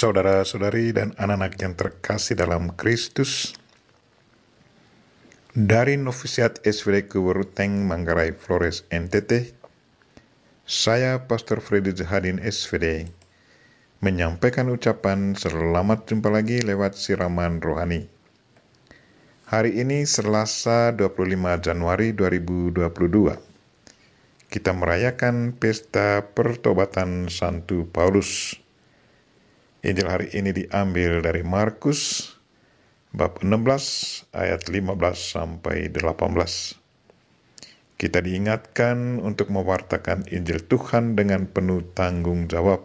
Saudara-saudari dan anak-anak yang terkasih dalam Kristus, dari Novisiat SVD Keweruteng Manggarai Flores NTT, saya Pastor Freddy Zahadin SVD menyampaikan ucapan selamat jumpa lagi lewat siraman rohani. Hari ini Selasa 25 Januari 2022. Kita merayakan pesta pertobatan Santo Paulus. Injil hari ini diambil dari Markus bab 16 ayat 15 sampai 18. Kita diingatkan untuk mewartakan Injil Tuhan dengan penuh tanggung jawab.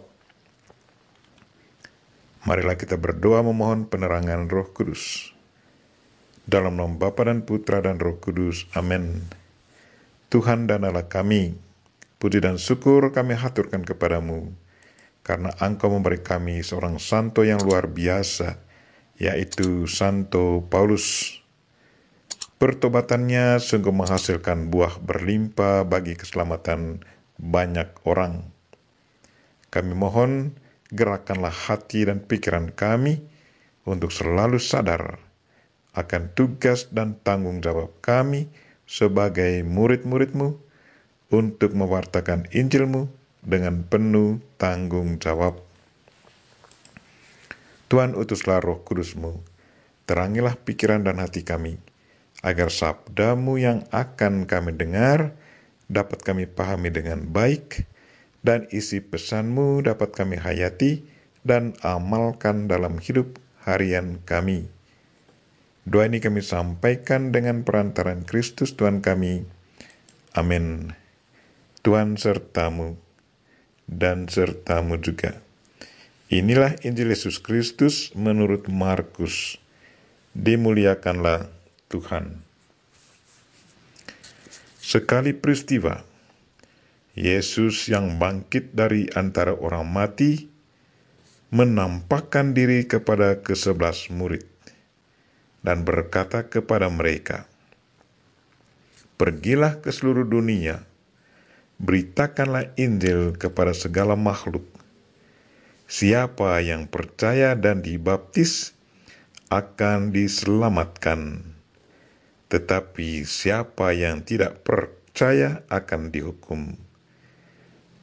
Marilah kita berdoa memohon penerangan Roh Kudus. Dalam nama Bapa dan Putra dan Roh Kudus. Amin. Tuhan dan Allah kami, puji dan syukur kami haturkan kepadamu, karena Engkau memberi kami seorang santo yang luar biasa, yaitu Santo Paulus. Pertobatannya sungguh menghasilkan buah berlimpah bagi keselamatan banyak orang. Kami mohon, gerakkanlah hati dan pikiran kami untuk selalu sadar akan tugas dan tanggung jawab kami sebagai murid-murid-Mu untuk mewartakan Injil-Mu dengan penuh tanggung jawab. Tuhan, utuslah Roh Kudus-Mu, terangilah pikiran dan hati kami, agar sabda-Mu yang akan kami dengar dapat kami pahami dengan baik, dan isi pesan-Mu dapat kami hayati dan amalkan dalam hidup harian kami. Doa ini kami sampaikan dengan perantaran Kristus Tuhan kami. Amin. Tuhan sertamu dan sertamu juga. Inilah Injil Yesus Kristus menurut Markus. Dimuliakanlah Tuhan. Sekali peristiwa, Yesus yang bangkit dari antara orang mati menampakkan diri kepada ke-11 murid dan berkata kepada mereka, "Pergilah ke seluruh dunia, beritakanlah Injil kepada segala makhluk. Siapa yang percaya dan dibaptis akan diselamatkan, tetapi siapa yang tidak percaya akan dihukum.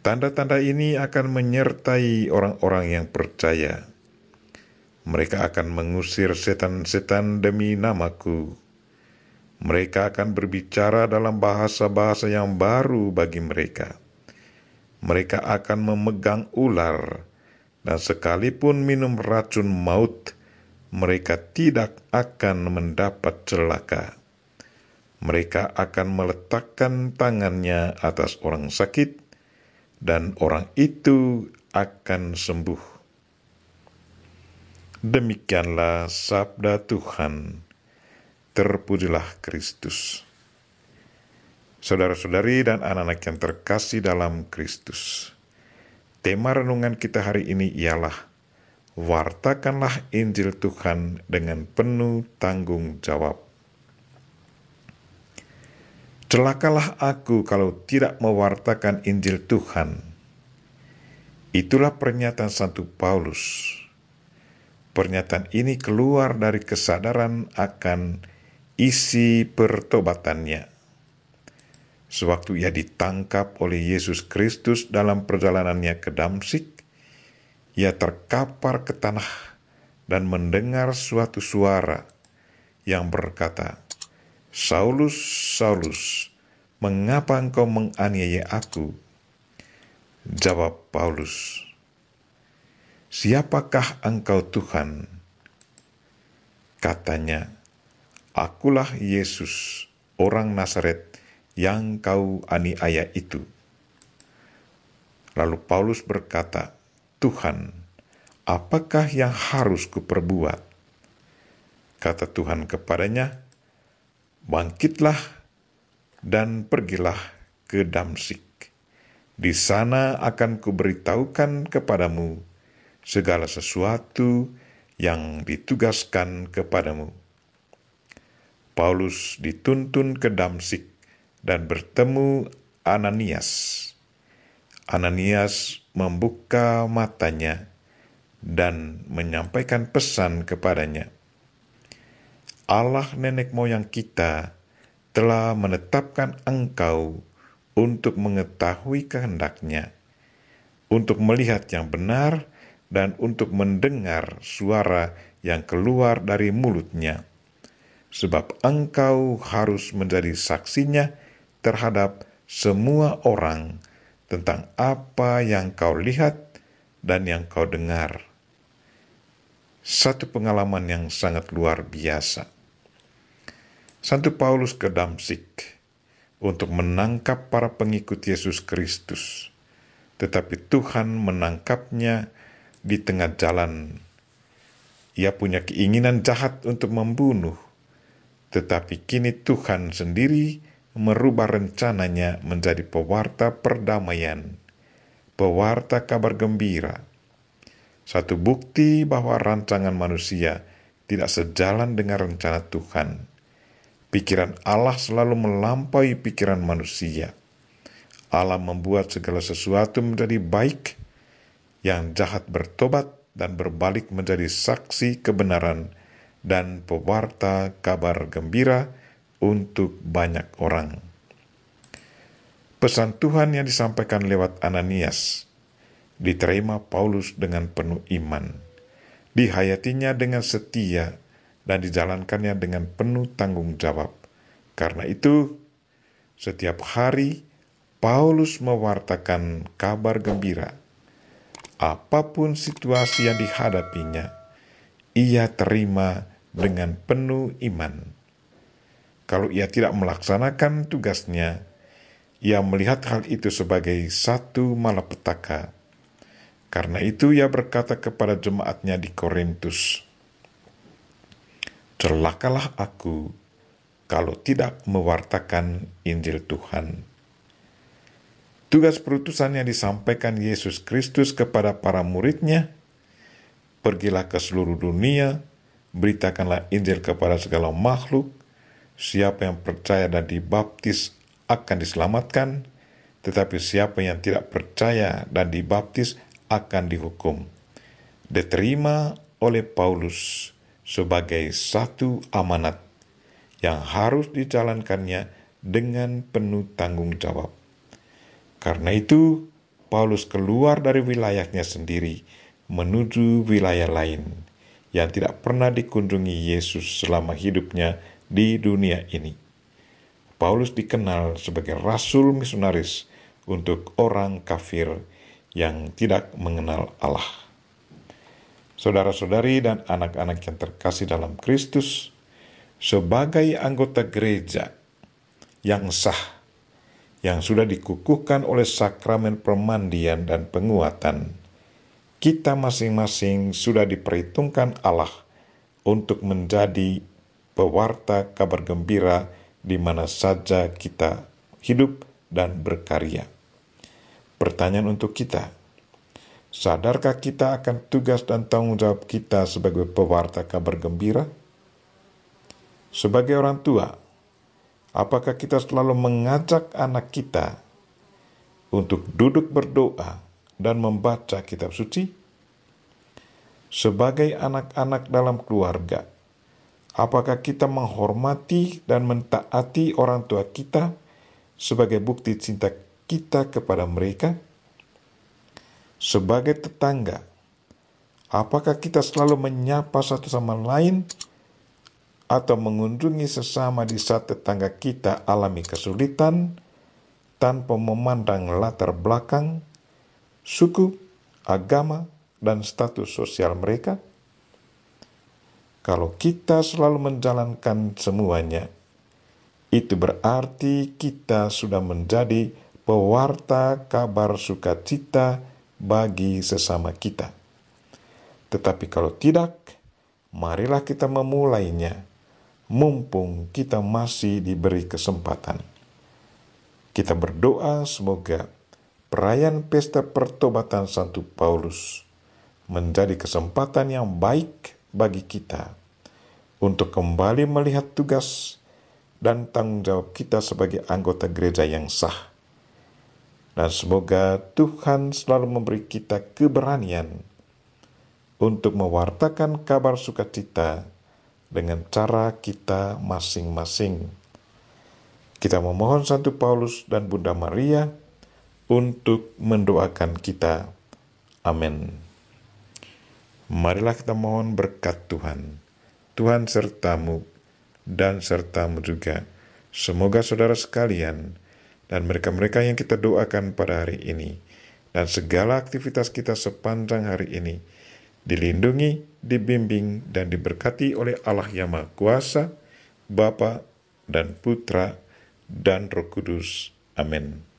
Tanda-tanda ini akan menyertai orang-orang yang percaya. Mereka akan mengusir setan-setan demi namaku. Mereka akan berbicara dalam bahasa-bahasa yang baru bagi mereka. Mereka akan memegang ular, dan sekalipun minum racun maut, mereka tidak akan mendapat celaka. Mereka akan meletakkan tangannya atas orang sakit, dan orang itu akan sembuh." Demikianlah sabda Tuhan. Terpujilah Kristus. Saudara-saudari dan anak-anak yang terkasih dalam Kristus, tema renungan kita hari ini ialah wartakanlah Injil Tuhan dengan penuh tanggung jawab. Celakalah aku kalau tidak mewartakan Injil Tuhan. Itulah pernyataan Santo Paulus. Pernyataan ini keluar dari kesadaran akan isi pertobatannya. Sewaktu ia ditangkap oleh Yesus Kristus dalam perjalanannya ke Damsyik, ia terkapar ke tanah dan mendengar suatu suara yang berkata, "Saulus, Saulus, mengapa engkau menganiaya aku?" Jawab Paulus, "Siapakah engkau Tuhan?" Katanya, "Akulah Yesus, orang Nazaret yang kau aniaya itu." Lalu Paulus berkata, "Tuhan, apakah yang harus kuperbuat?" Kata Tuhan kepadanya, "Bangkitlah dan pergilah ke Damsyik. Di sana akan kuberitahukan kepadamu segala sesuatu yang ditugaskan kepadamu." Paulus dituntun ke Damsyik dan bertemu Ananias. Ananias membuka matanya dan menyampaikan pesan kepadanya. Allah nenek moyang kita telah menetapkan engkau untuk mengetahui kehendak-Nya, untuk melihat yang benar, dan untuk mendengar suara yang keluar dari mulut-Nya. Sebab engkau harus menjadi saksinya terhadap semua orang tentang apa yang kau lihat dan yang kau dengar. Satu pengalaman yang sangat luar biasa. Santo Paulus ke Damsyik untuk menangkap para pengikut Yesus Kristus. Tetapi Tuhan menangkapnya di tengah jalan. Ia punya keinginan jahat untuk membunuh. Tetapi kini Tuhan sendiri merubah rencananya menjadi pewarta perdamaian, pewarta kabar gembira. Satu bukti bahwa rancangan manusia tidak sejalan dengan rencana Tuhan. Pikiran Allah selalu melampaui pikiran manusia. Allah membuat segala sesuatu menjadi baik, yang jahat bertobat dan berbalik menjadi saksi kebenaran dan pewarta kabar gembira untuk banyak orang. Pesan Tuhan yang disampaikan lewat Ananias diterima Paulus dengan penuh iman, dihayatinya dengan setia, dan dijalankannya dengan penuh tanggung jawab. Karena itu, setiap hari Paulus mewartakan kabar gembira. Apapun situasi yang dihadapinya, ia terima dengan penuh iman. Kalau ia tidak melaksanakan tugasnya, ia melihat hal itu sebagai satu malapetaka. Karena itu ia berkata kepada jemaatnya di Korintus, "Celakalah aku kalau tidak mewartakan Injil Tuhan." Tugas perutusan yang disampaikan Yesus Kristus kepada para murid-Nya, "Pergilah ke seluruh dunia, beritakanlah Injil kepada segala makhluk, siapa yang percaya dan dibaptis akan diselamatkan, tetapi siapa yang tidak percaya dan dibaptis akan dihukum." Diterima oleh Paulus sebagai satu amanat yang harus dijalankannya dengan penuh tanggung jawab. Karena itu, Paulus keluar dari wilayahnya sendiri menuju wilayah lain yang tidak pernah dikunjungi Yesus selama hidupnya di dunia ini. Paulus dikenal sebagai rasul misionaris untuk orang kafir yang tidak mengenal Allah. Saudara-saudari dan anak-anak yang terkasih dalam Kristus, sebagai anggota gereja yang sah, yang sudah dikukuhkan oleh sakramen permandian dan penguatan, kita masing-masing sudah diperhitungkan Allah untuk menjadi pewarta kabar gembira di mana saja kita hidup dan berkarya. Pertanyaan untuk kita, sadarkah kita akan tugas dan tanggung jawab kita sebagai pewarta kabar gembira? Sebagai orang tua, apakah kita selalu mengajak anak kita untuk duduk berdoa dan membaca kitab suci? Sebagai anak-anak dalam keluarga, apakah kita menghormati dan mentaati orang tua kita sebagai bukti cinta kita kepada mereka? Sebagai tetangga, apakah kita selalu menyapa satu sama lain atau mengunjungi sesama di saat tetangga kita alami kesulitan tanpa memandang latar belakang, suku, agama, dan status sosial mereka? Kalau kita selalu menjalankan semuanya, itu berarti kita sudah menjadi pewarta kabar sukacita bagi sesama kita. Tetapi kalau tidak, marilah kita memulainya, mumpung kita masih diberi kesempatan. Kita berdoa semoga perayaan pesta pertobatan Santo Paulus menjadi kesempatan yang baik bagi kita untuk kembali melihat tugas dan tanggung jawab kita sebagai anggota gereja yang sah. Dan semoga Tuhan selalu memberi kita keberanian untuk mewartakan kabar sukacita dengan cara kita masing-masing. Kita memohon Santo Paulus dan Bunda Maria untuk mendoakan kita. Amin. Marilah kita mohon berkat Tuhan. Tuhan sertamu dan sertamu juga. Semoga saudara sekalian dan mereka-mereka yang kita doakan pada hari ini dan segala aktivitas kita sepanjang hari ini dilindungi, dibimbing, dan diberkati oleh Allah yang Maha Kuasa, Bapa dan Putra dan Roh Kudus. Amin.